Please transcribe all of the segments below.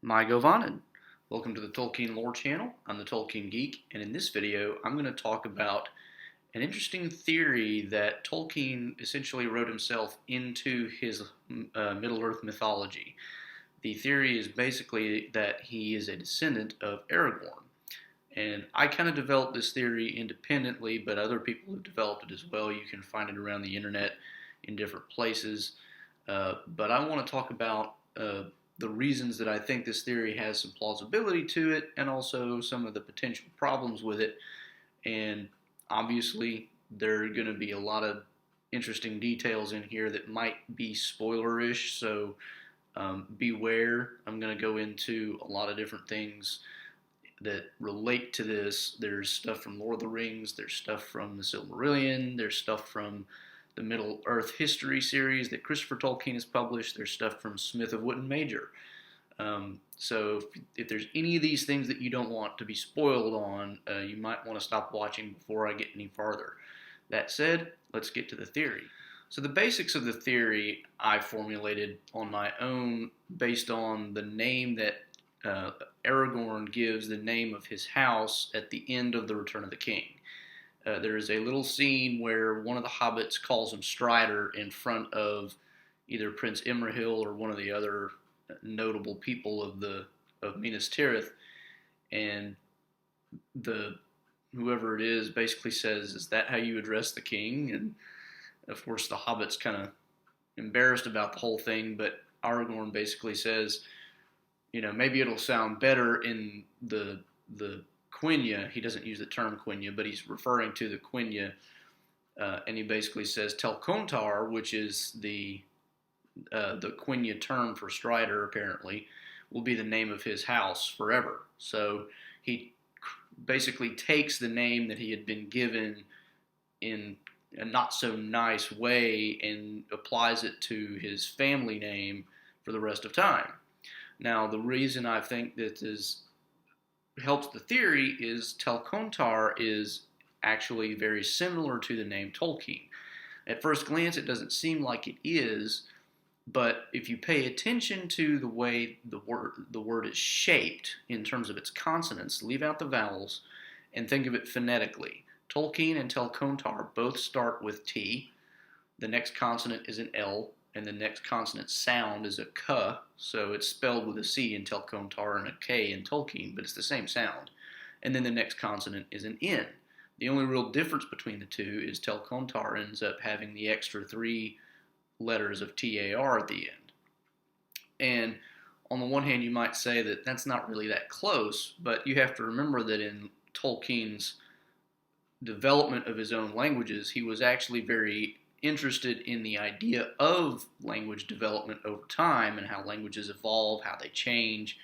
My Govanen. Welcome to the Tolkien Lore channel. I'm the Tolkien Geek, and in this video, I'm going to talk about an interesting theory that Tolkien essentially wrote himself into his Middle-earth mythology. The theory is basically that he is a descendant of Aragorn. And I kind of developed this theory independently, but other people have developed it as well. You can find it around the internet in different places. But I want to talk about the reasons that I think this theory has some plausibility to it, and also some of the potential problems with it. And obviously, there are going to be a lot of interesting details in here that might be spoilerish, so beware. I'm going to go into a lot of different things that relate to this. There's stuff from Lord of the Rings, there's stuff from the Silmarillion, there's stuff from the Middle Earth History series that Christopher Tolkien has published, there's stuff from Smith of Witten Major. So if there's any of these things that you don't want to be spoiled on, you might want to stop watching before I get any farther. That said, let's get to the theory. So the basics of the theory I formulated on my own based on the name that Aragorn gives the name of his house at the end of The Return of the King. There is a little scene where one of the hobbits calls him Strider in front of either Prince Imrahil or one of the other notable people of Minas Tirith, and the whoever it is basically says, "Is that how you address the king?" And of course, the hobbit's kind of embarrassed about the whole thing, but Aragorn basically says, maybe it'll sound better in the Quenya. He doesn't use the term Quenya, but he's referring to the Quenya, and he basically says Telcontar, which is the Quenya term for Strider, apparently, will be the name of his house forever. So he basically takes the name that he had been given in a not so nice way and applies it to his family name for the rest of time. Now, the reason I think that this helps the theory is Telcontar is actually very similar to the name Tolkien. At first glance, it doesn't seem like it is, but if you pay attention to the way the word is shaped in terms of its consonants, leave out the vowels, and think of it phonetically. Tolkien and Telcontar both start with T. The next consonant is an L, and the next consonant sound is a K, so it's spelled with a C in Telcontar and a K in Tolkien, but it's the same sound. And then the next consonant is an N. The only real difference between the two is Telcontar ends up having the extra 3 letters of TAR at the end. And on the one hand, you might say that that's not really that close, but you have to remember that in Tolkien's development of his own languages, he was actually very interested in the idea of language development over time and how languages evolve, how they change.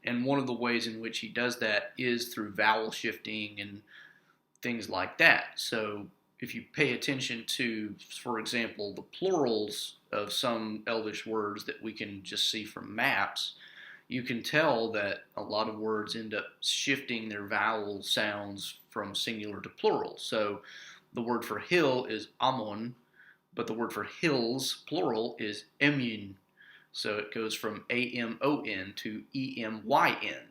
And one of the ways in which he does that is through vowel shifting and things like that. So if you pay attention to, for example, the plurals of some Elvish words that we can just see from maps, you can tell that a lot of words end up shifting their vowel sounds from singular to plural. So the word for hill is amon, but the word for hills, plural, is emyn. So it goes from amon to emyn.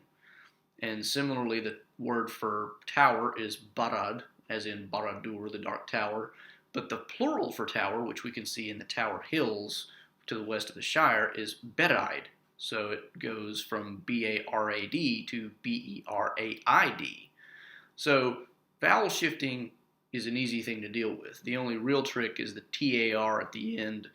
And similarly, the word for tower is barad, as in Barad-dûr, the Dark Tower. But the plural for tower, which we can see in the Tower Hills to the west of the Shire, is Beraid. So it goes from B-A-R-A-D to B-E-R-A-I-D. So vowel shifting is an easy thing to deal with. The only real trick is the TAR at the end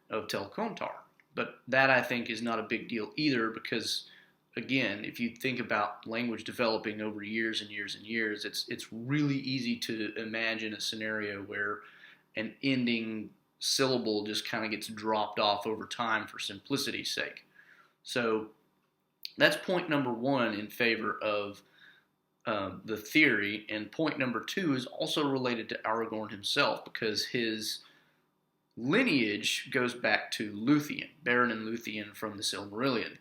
of Telcontar. But that, I think, is not a big deal either because, again, if you think about language developing over years and years and years, it's really easy to imagine a scenario where an ending syllable just kind of gets dropped off over time for simplicity's sake. So that's point number 1 in favor of the theory, and point number 2 is also related to Aragorn himself because his lineage goes back to Luthien, Beren and Luthien from the Silmarillion.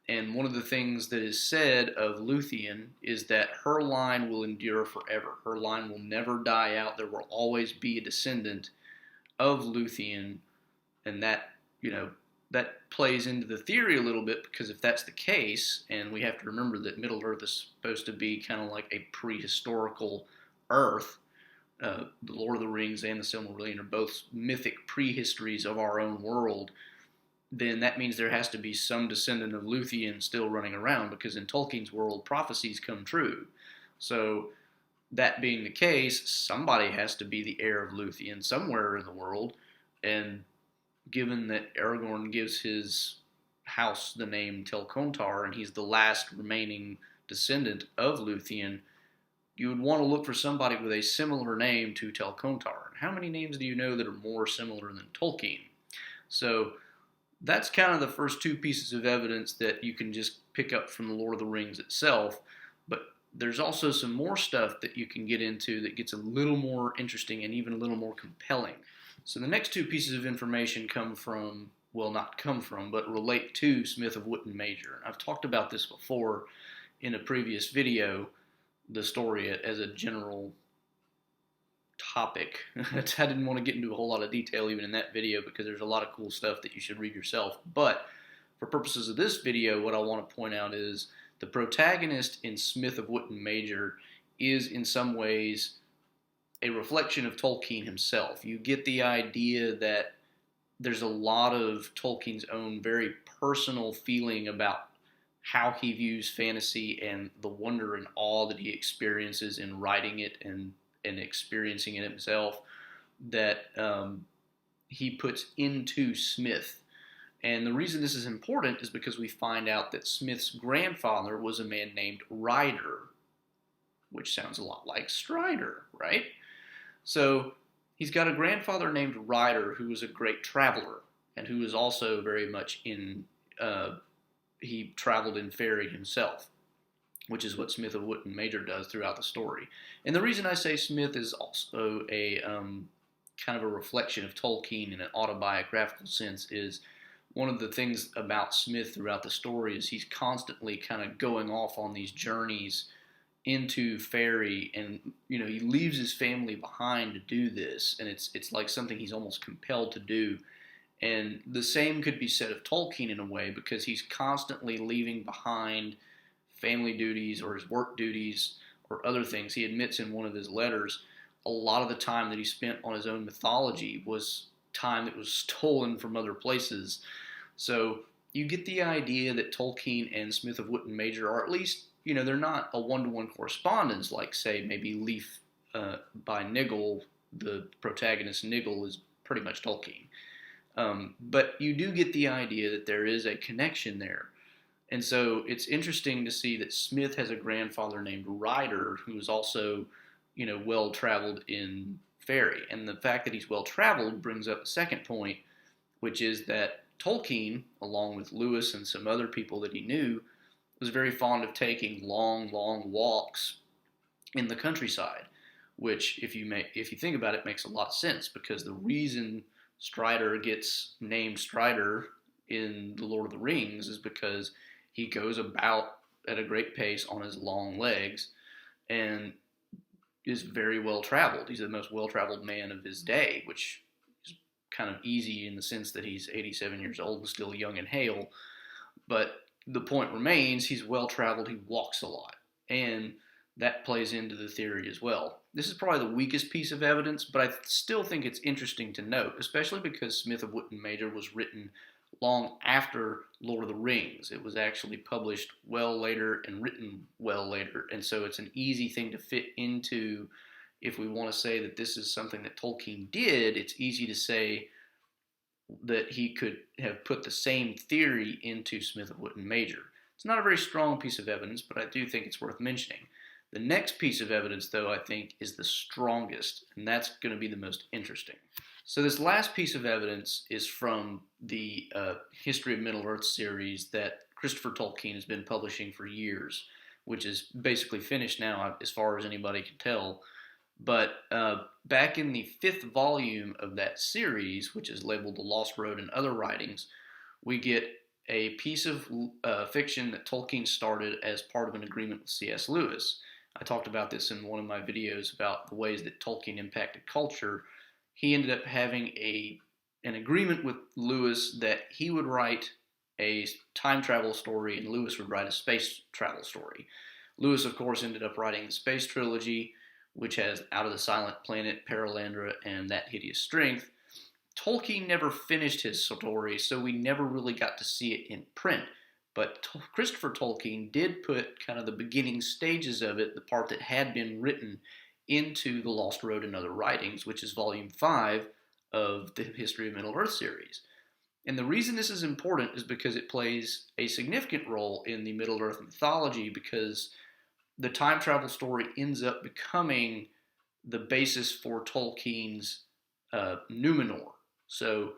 And one of the things that is said of Luthien is that her line will endure forever. Her line will never die out. There will always be a descendant of Luthien, and that that plays into the theory a little bit, because if that's the case, and we have to remember that Middle-earth is supposed to be kind of like a prehistorical Earth, the Lord of the Rings and the Silmarillion are both mythic prehistories of our own world, then that means there has to be some descendant of Luthien still running around, because in Tolkien's world, prophecies come true. So that being the case, somebody has to be the heir of Luthien somewhere in the world, and given that Aragorn gives his house the name Telcontar, and he's the last remaining descendant of Luthien, you would want to look for somebody with a similar name to Telcontar. How many names do you know that are more similar than Tolkien? So that's kind of the first two pieces of evidence that you can just pick up from the Lord of the Rings itself. But there's also some more stuff that you can get into that gets a little more interesting and even a little more compelling. So the next two pieces of information come from, well, not come from, but relate to Smith of Witten Major. I've talked about this before in a previous video, the story as a general topic. I didn't want to get into a whole lot of detail even in that video, because there's a lot of cool stuff that you should read yourself. But for purposes of this video, what I want to point out is the protagonist in Smith of Witten Major is in some ways a reflection of Tolkien himself. You get the idea that there's a lot of Tolkien's own very personal feeling about how he views fantasy and the wonder and awe that he experiences in writing it and experiencing it himself, that he puts into Smith. And the reason this is important is because we find out that Smith's grandfather was a man named Ryder, which sounds a lot like Strider, right? So he's got a grandfather named Ryder who was a great traveler, and who was also very much he traveled in fairy himself, which is what Smith of Witten Major does throughout the story. And the reason I say Smith is also a kind of a reflection of Tolkien in an autobiographical sense is one of the things about Smith throughout the story is he's constantly kind of going off on these journeys into fairy, and he leaves his family behind to do this, and it's like something he's almost compelled to do. And the same could be said of Tolkien in a way, because he's constantly leaving behind family duties or his work duties or other things. He admits in one of his letters a lot of the time that he spent on his own mythology was time that was stolen from other places. So you get the idea that Tolkien and Smith of Witten Major are, at least, they're not a one-to-one correspondence like, say, maybe Leaf by Niggle. The protagonist Niggle is pretty much Tolkien. But you do get the idea that there is a connection there. And so it's interesting to see that Smith has a grandfather named Ryder who is also, well-traveled in fairy. And the fact that he's well-traveled brings up a second point, which is that Tolkien, along with Lewis and some other people that he knew, was very fond of taking long, long walks in the countryside, which, if you think about it, makes a lot of sense, because the reason Strider gets named Strider in The Lord of the Rings is because he goes about at a great pace on his long legs and is very well traveled. He's the most well traveled man of his day, which is kind of easy in the sense that he's 87 years old and still young and hale. But the point remains, he's well traveled, he walks a lot, and that plays into the theory as well. This is probably the weakest piece of evidence, but I still think it's interesting to note, especially because Smith of Witten Major was written long after Lord of the Rings. It was actually published well later and written well later, and so it's an easy thing to fit into. If we want to say that this is something that Tolkien did, it's easy to say that he could have put the same theory into Smith of Witten Major. It's not a very strong piece of evidence, but I do think it's worth mentioning. The next piece of evidence, though, I think is the strongest, and that's going to be the most interesting. So this last piece of evidence is from the History of Middle-earth series that Christopher Tolkien has been publishing for years, which is basically finished now as far as anybody can tell. But back in the 5th volume of that series, which is labeled The Lost Road and Other Writings, we get a piece of fiction that Tolkien started as part of an agreement with C.S. Lewis. I talked about this in one of my videos about the ways that Tolkien impacted culture. He ended up having an agreement with Lewis that he would write a time travel story and Lewis would write a space travel story. Lewis, of course, ended up writing the space trilogy, which has Out of the Silent Planet, Paralandra, and That Hideous Strength. Tolkien never finished his story, so we never really got to see it in print. But Christopher Tolkien did put kind of the beginning stages of it, the part that had been written, into The Lost Road and Other Writings, which is volume 5 of the History of Middle-earth series. And the reason this is important is because it plays a significant role in the Middle-earth mythology, because the time travel story ends up becoming the basis for Tolkien's Numenor. So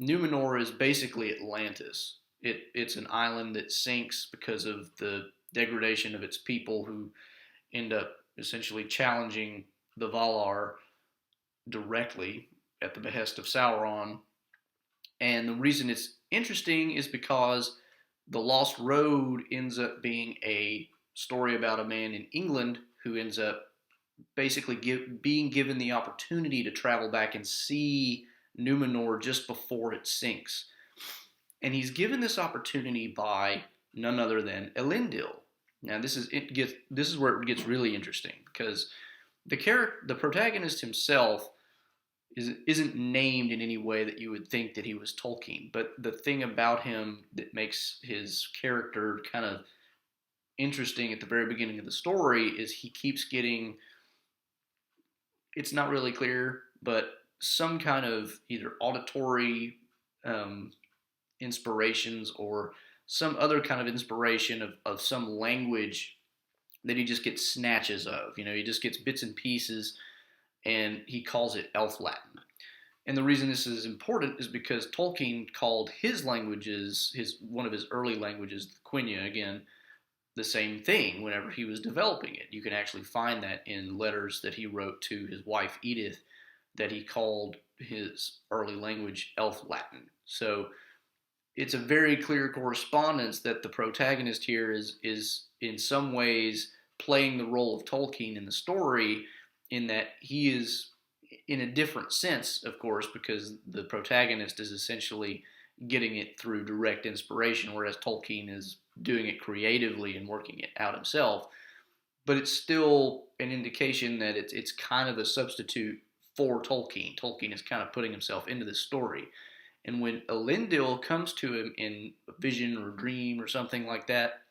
Numenor is basically Atlantis. It's an island that sinks because of the degradation of its people, who end up essentially challenging the Valar directly at the behest of Sauron. And the reason it's interesting is because The Lost Road ends up being a story about a man in England who ends up basically being given the opportunity to travel back and see Numenor just before it sinks. And he's given this opportunity by none other than Elendil. Now this is where it gets really interesting, because the protagonist himself isn't named in any way that you would think that he was Tolkien. But the thing about him that makes his character kind of interesting at the very beginning of the story is he keeps getting, it's not really clear, but some kind of either auditory inspirations or some other kind of inspiration of some language that he just gets snatches of. He just gets bits and pieces, and he calls it Elf Latin. And the reason this is important is because Tolkien called his languages, one of his early languages, the Quenya, again, the same thing whenever he was developing it. You can actually find that in letters that he wrote to his wife Edith, that he called his early language Elf Latin. So it's a very clear correspondence that the protagonist here is in some ways playing the role of Tolkien in the story, in that he is in a different sense, of course, because the protagonist is essentially getting it through direct inspiration, whereas Tolkien is doing it creatively and working it out himself. But it's still an indication that it's kind of a substitute for Tolkien. Tolkien is kind of putting himself into this story. And when Elendil comes to him in a vision or dream or something like that,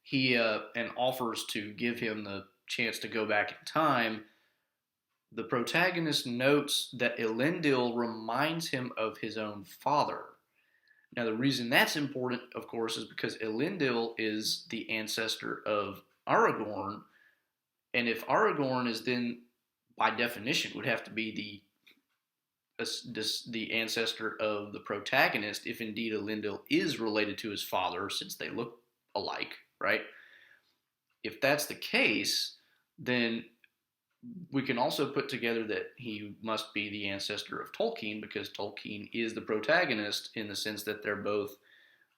he and offers to give him the chance to go back in time, the protagonist notes that Elendil reminds him of his own father. Now, the reason that's important, of course, is because Elendil is the ancestor of Aragorn, and if Aragorn is then, by definition, would have to be the ancestor of the protagonist, if indeed Elendil is related to his father, since they look alike, right? If that's the case, then we can also put together that he must be the ancestor of Tolkien, because Tolkien is the protagonist in the sense that they're both,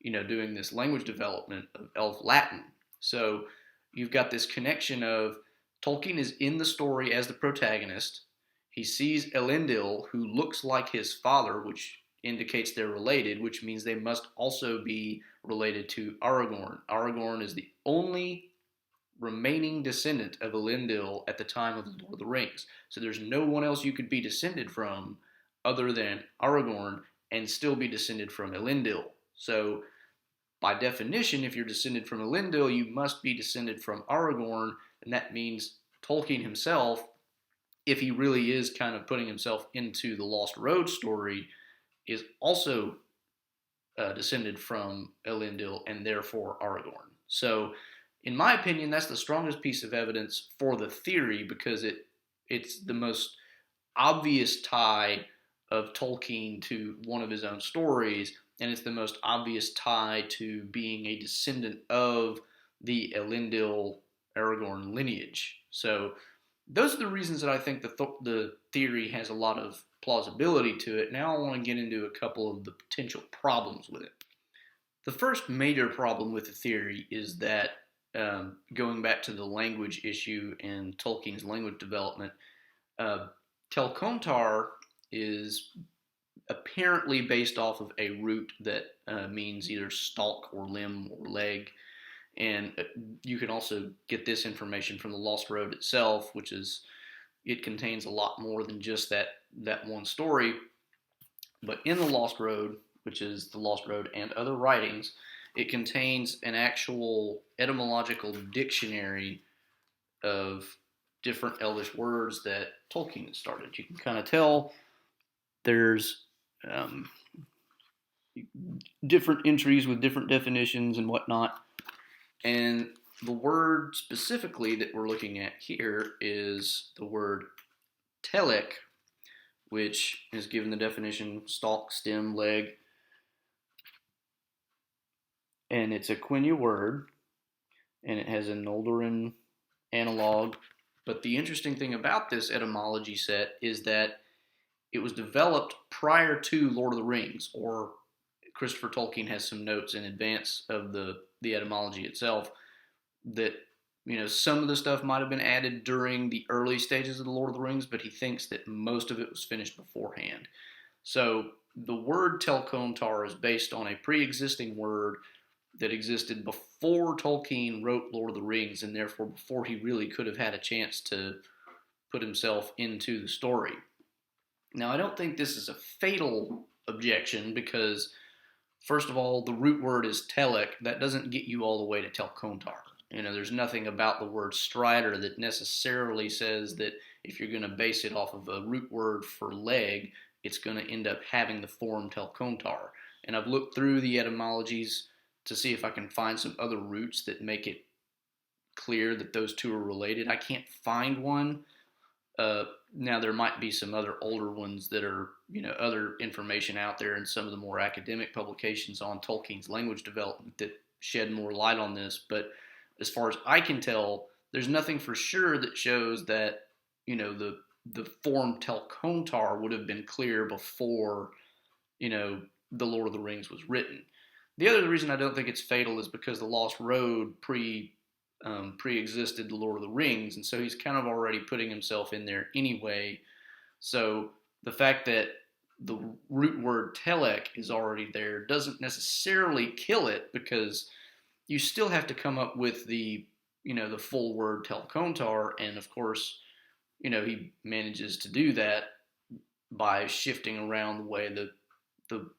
doing this language development of Elf Latin. So you've got this connection of Tolkien is in the story as the protagonist. He sees Elendil, who looks like his father, which indicates they're related, which means they must also be related to Aragorn. Aragorn is the only remaining descendant of Elendil at the time of the Lord of the Rings. So there's no one else you could be descended from other than Aragorn and still be descended from Elendil. So by definition, if you're descended from Elendil, you must be descended from Aragorn, and that means Tolkien himself, if he really is kind of putting himself into the Lost Road story, is also descended from Elendil and therefore Aragorn. So in my opinion, that's the strongest piece of evidence for the theory, because it's the most obvious tie of Tolkien to one of his own stories, and it's the most obvious tie to being a descendant of the Elendil-Aragorn lineage. So those are the reasons that I think the theory has a lot of plausibility to it. Now I want to get into a couple of the potential problems with it. The first major problem with the theory is that, going back to the language issue and Tolkien's language development, Telcontar is apparently based off of a root that means either stalk or limb or leg. And you can also get this information from the Lost Road itself, which is, it contains a lot more than just that one story. But in the Lost Road, which is the Lost Road and other writings, it contains an actual etymological dictionary of different Elvish words that Tolkien has started. You can kind of tell there's different entries with different definitions and whatnot. And the word specifically that we're looking at here is the word telek, which is given the definition stalk, stem, leg. And it's a Quenya word, and it has a Noldoran analog. But the interesting thing about this etymology set is that it was developed prior to Lord of the Rings, or Christopher Tolkien has some notes in advance of the etymology itself that, some of the stuff might have been added during the early stages of the Lord of the Rings, but he thinks that most of it was finished beforehand. So the word Telcontar is based on a pre-existing word that existed before Tolkien wrote Lord of the Rings, and therefore before he really could have had a chance to put himself into the story. Now, I don't think this is a fatal objection because, first of all, the root word is telek. That doesn't get you all the way to Telcontar. There's nothing about the word strider that necessarily says that if you're going to base it off of a root word for leg, it's going to end up having the form Telcontar. And I've looked through the etymologies to see if I can find some other roots that make it clear that those two are related. I can't find one. Now, there might be some other older ones that are, other information out there in some of the more academic publications on Tolkien's language development that shed more light on this. But as far as I can tell, there's nothing for sure that shows that, the form Telcontar would have been clear before, the Lord of the Rings was written. The other reason I don't think it's fatal is because the Lost Road pre-existed the Lord of the Rings, and so he's kind of already putting himself in there anyway. So the fact that the root word telek is already there doesn't necessarily kill it, because you still have to come up with the full word Telcontar, and of course, he manages to do that by shifting around the way the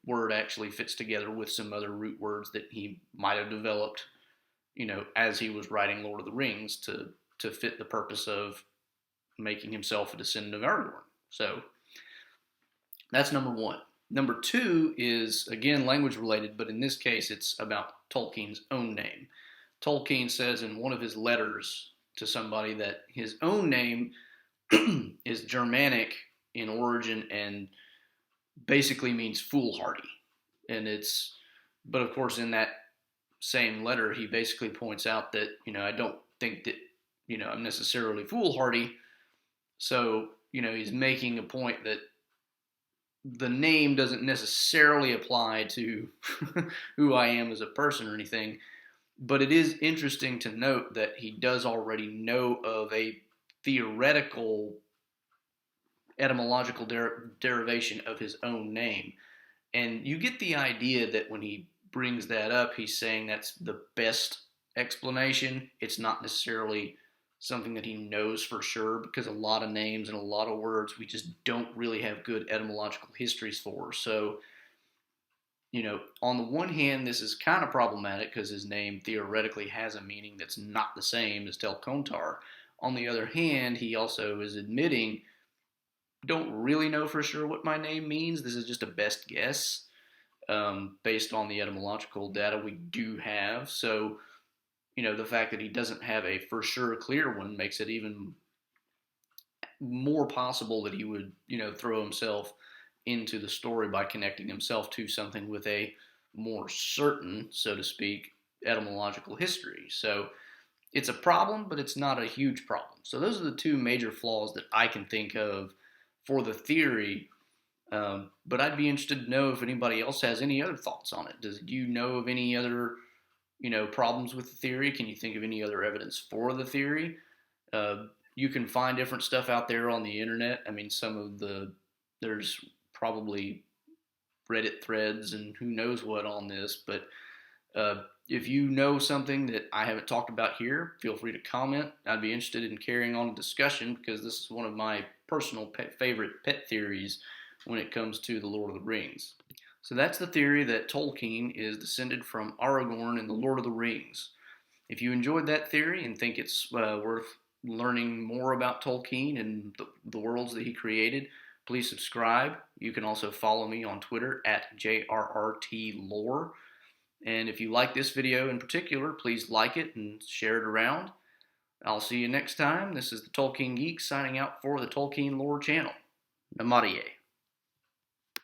word actually fits together with some other root words that he might have developed, as he was writing Lord of the Rings to fit the purpose of making himself a descendant of Aragorn. So that's number one. Number two is, again, language related, but in this case, it's about Tolkien's own name. Tolkien says in one of his letters to somebody that his own name is Germanic in origin and basically means foolhardy. But of course, in that same letter, he basically points out that, I don't think that, I'm necessarily foolhardy. So, he's making a point that the name doesn't necessarily apply to who I am as a person or anything. But it is interesting to note that he does already know of a theoretical etymological derivation of his own name. And you get the idea that when he brings that up, he's saying that's the best explanation. It's not necessarily something that he knows for sure, because a lot of names and a lot of words we just don't really have good etymological histories for. So, on the one hand, this is kind of problematic because his name theoretically has a meaning that's not the same as Telcontar. On the other hand, he also is admitting, don't really know for sure what my name means. This is just a best guess based on the etymological data we do have. So, the fact that he doesn't have a for sure clear one makes it even more possible that he would, throw himself into the story by connecting himself to something with a more certain, so to speak, etymological history. So it's a problem, but it's not a huge problem. So those are the two major flaws that I can think of for the theory. But I'd be interested to know if anybody else has any other thoughts on it. Do you know of any other, problems with the theory? Can you think of any other evidence for the theory? You can find different stuff out there on the internet. I mean, there's probably Reddit threads and who knows what on this, but if you know something that I haven't talked about here, feel free to comment. I'd be interested in carrying on a discussion because this is one of my personal favorite pet theories when it comes to the Lord of the Rings. So that's the theory that Tolkien is descended from Aragorn in the Lord of the Rings. If you enjoyed that theory and think it's worth learning more about Tolkien and the worlds that he created, please subscribe. You can also follow me on Twitter at JRRTLore. And if you like this video in particular, please like it and share it around. I'll see you next time. This is the Tolkien Geek signing out for the Tolkien Lore channel. Namaste.